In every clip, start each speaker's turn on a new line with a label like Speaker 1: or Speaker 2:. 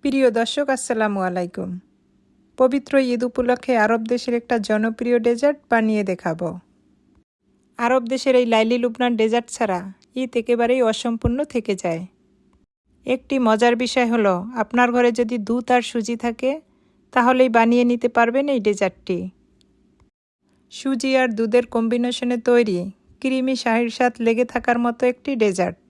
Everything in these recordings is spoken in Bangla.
Speaker 1: প্রিয় দর্শক, আসসালামু আলাইকুম। পবিত্র ঈদ উপলক্ষে আরব দেশের একটা জনপ্রিয় ডেজার্ট বানিয়ে দেখাবো। আরব দেশের এই লাইলি লুবনান ডেজার্ট ছাড়া ঈদ একেবারেই অসম্পূর্ণ থেকে যায়। একটি মজার বিষয় হলো, আপনার ঘরে যদি দুধ আর সুজি থাকে তাহলেই বানিয়ে নিতে পারবেন এই ডেজার্টটি। সুজি আর দুধের কম্বিনেশনে তৈরি ক্রিমি শাহির স্বাদ লেগে থাকার মতো একটি ডেজার্ট।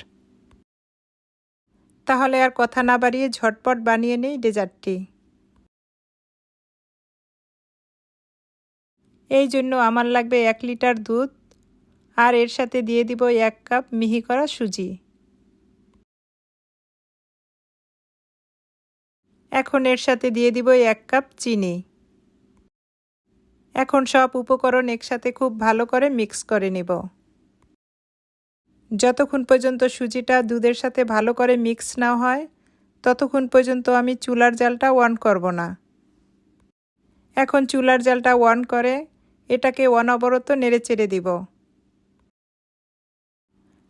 Speaker 1: তাহলে আর কথা না বাড়িয়ে ঝটপট বানিয়ে নেই ডেজার্টটি। এই জন্য আমার লাগবে 1 লিটার দুধ, আর এর সাথে দিয়ে দিব 1 কাপ মিহি করা সুজি। এখন এর সাথে দিয়ে দিব 1 কাপ চিনি। এখন সব উপকরণ একসাথে খুব ভালো করে মিক্স করে নেব। যতক্ষণ পর্যন্ত সুজিটা দুধের সাথে ভালো করে মিক্স না হয় ততক্ষণ পর্যন্ত আমি চুলার জালটা অন করব না। এখন চুলার জালটা অন করে এটাকে অনবরত নেড়েচেড়ে দিব।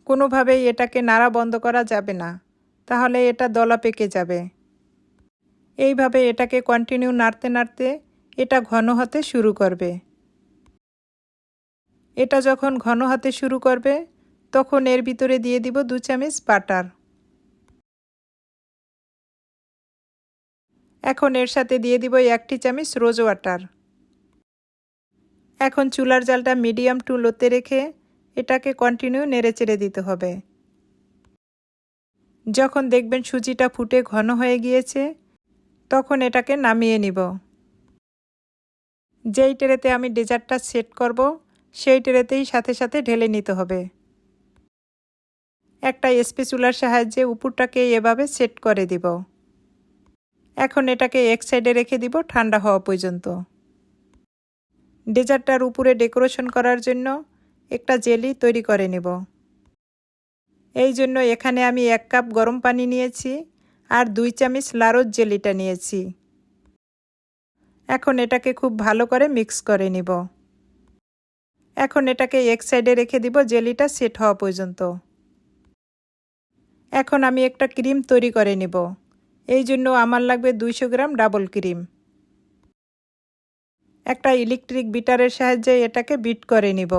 Speaker 1: কোনোভাবেই এটাকে নাড়া বন্ধ করা যাবে না, তাহলে এটা দলা পেকে যাবে। এইভাবে এটাকে কন্টিনিউ নাড়তে নাড়তে এটা ঘন হতে শুরু করবে। এটা যখন ঘন হতে শুরু করবে তখন এর ভিতরে দিয়ে দিব 2 চামচ বাটার। এখন এর সাথে দিয়ে দিব 1 চামচ রোজ ওয়াটার। এখন চুলার জালটা মিডিয়াম টু লোতে রেখে এটাকে কন্টিনিউ নেড়েচেড়ে দিতে হবে। যখন দেখবেন সুজিটা ফুটে ঘন হয়ে গিয়েছে তখন এটাকে নামিয়ে নিব। যেই ট্রেতে আমি ডেজার্টটা সেট করব সেই ট্রেতেই সাথে সাথে ঢেলে নিতে হবে। একটা স্প্যাচুলার সাহায্যে উপরটাকে এভাবে সেট করে দিব। এখন এটাকে এক সাইডে রেখে দিব ঠান্ডা হওয়া পর্যন্ত। ডেজার্টটার উপরে ডেকোরেশন করার জন্য একটা জেলি তৈরি করে নেব। এই জন্য এখানে আমি 1 কাপ গরম পানি নিয়েছি আর 2 চামচ লারোজ জেলিটা নিয়েছি। এখন এটাকে খুব ভালো করে মিক্স করে নিব। এখন এটাকে এক সাইডে রেখে দিব জেলিটা সেট হওয়া পর্যন্ত। এখন আমি একটা ক্রিম তৈরি করে নেব। এই জন্য আমার লাগবে 200 গ্রাম ডাবল ক্রিম। একটা ইলেকট্রিক বিটারের সাহায্যে এটাকে বিট করে নিব।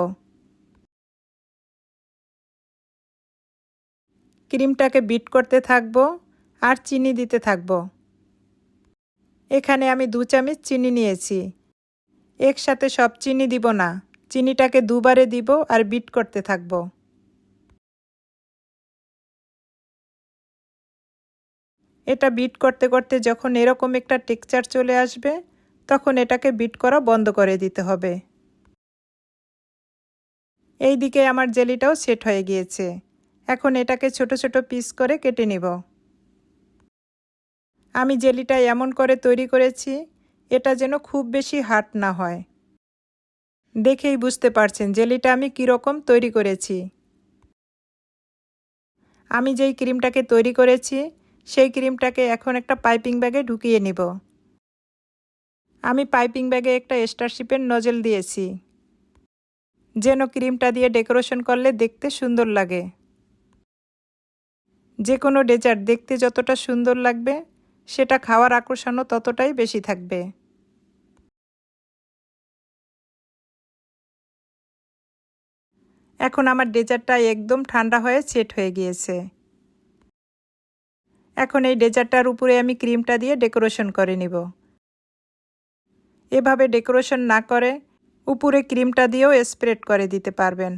Speaker 1: ক্রিমটাকে বিট করতে থাকবো আর চিনি দিতে থাকবো। এখানে আমি 2 চামচ চিনি নিয়েছি। একসাথে সব চিনি দিব না, চিনিটাকে দুবারে দিব আর বিট করতে থাকবো। এটা বিট করতে করতে যখন এরকম একটা টেক্সচার চলে আসবে তখন এটাকে বিট করা বন্ধ করে দিতে হবে। এই দিকে আমার জেলিটাও সেট হয়ে গিয়েছে। এখন এটাকে ছোট ছোট পিস করে কেটে নিব। আমি জেলিটা এমন করে তৈরি করেছি এটা যেন খুব বেশি হার্ড না হয়। দেখেই বুঝতে পারছেন জেলিটা আমি কীরকম তৈরি করেছি। আমি যেই ক্রিমটাকে তৈরি করেছি সেই ক্রিমটাকে এখন একটা পাইপিং ব্যাগে ঢুকিয়ে নিব। আমি পাইপিং ব্যাগে একটা স্টারশিপের নজল দিয়েছি, যেন ক্রিমটা দিয়ে ডেকোরেশন করলে দেখতে সুন্দর লাগে। যে কোনো ডেজার্ট দেখতে যতটা সুন্দর লাগবে সেটা খাওয়ার আকর্ষণও ততটাই বেশি থাকবে। এখন আমার ডেজার্টটা একদম ঠান্ডা হয়ে সেট হয়ে গিয়েছে। এখন এই ডেজার্টটার উপরে আমি ক্রিমটা দিয়ে ডেকোরেশন করে নিব। এভাবে ডেকোরেশন না করে উপরে ক্রিমটা দিয়েও স্প্রেড করে দিতে পারবেন।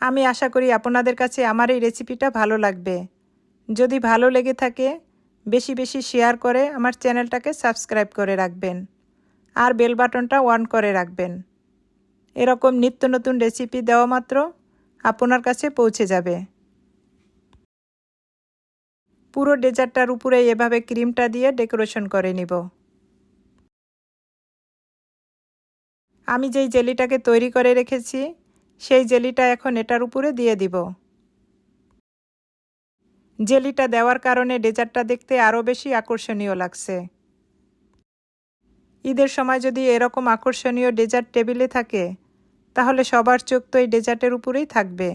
Speaker 1: আমি আশা করি আপনাদের কাছে আমার এই রেসিপিটা ভালো লাগবে। যদি ভালো লেগে থাকে বেশি বেশি শেয়ার করে আমার চ্যানেলটাকে সাবস্ক্রাইব করে রাখবেন আর বেল বাটনটা অন করে রাখবেন। এরকম নিত্য নতুন রেসিপি দেওয়া মাত্র আপনার কাছে পৌঁছে যাবে। পুরো ডেজার্টটার উপরে এভাবে ক্রিমটা দিয়ে ডেকোরেশন করে নিব। আমি যেই জেলিটাকে তৈরি করে রেখেছি সেই জেলিটা এখন এটার উপরে দিয়ে দিব। জেলিটা দেওয়ার কারণে ডেজার্টটা দেখতে আরও বেশি আকর্ষণীয় লাগছে। ঈদের সময় যদি এরকম আকর্ষণীয় ডেজার্ট টেবিলে থাকে তাহলে সবার চোখ তো এই ডেজার্টের উপরেই থাকবে।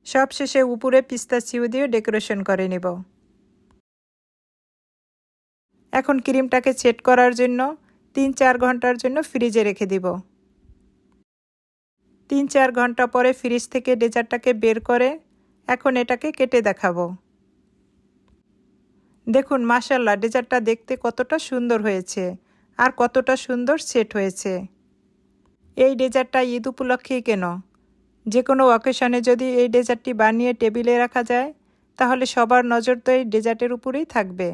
Speaker 1: সবশেষে উপরে পিস্তাচিও দিয়ে ডেকোরেশন করে নেব। এখন ক্রিমটাকে সেট করার জন্য 3-4 ঘন্টার জন্য ফ্রিজে রেখে দিব। 3-4 ঘন্টা পরে ফ্রিজ থেকে ডেজার্টটাকে বের করে এখন এটাকে কেটে দেখাবো। দেখুন মাশাআল্লাহ, ডেজার্টটা দেখতে কতটা সুন্দর হয়েছে আর কতটা সুন্দর সেট হয়েছে। এই ডেজার্টটা ঈদ উপলক্ষেই কেন, যে কোনো অকেশনে যদি এই ডেজার্টটি বানিয়ে টেবিলে রাখা যায় তাহলে সবার নজর তো এই ডেজার্টের উপরেই থাকবে।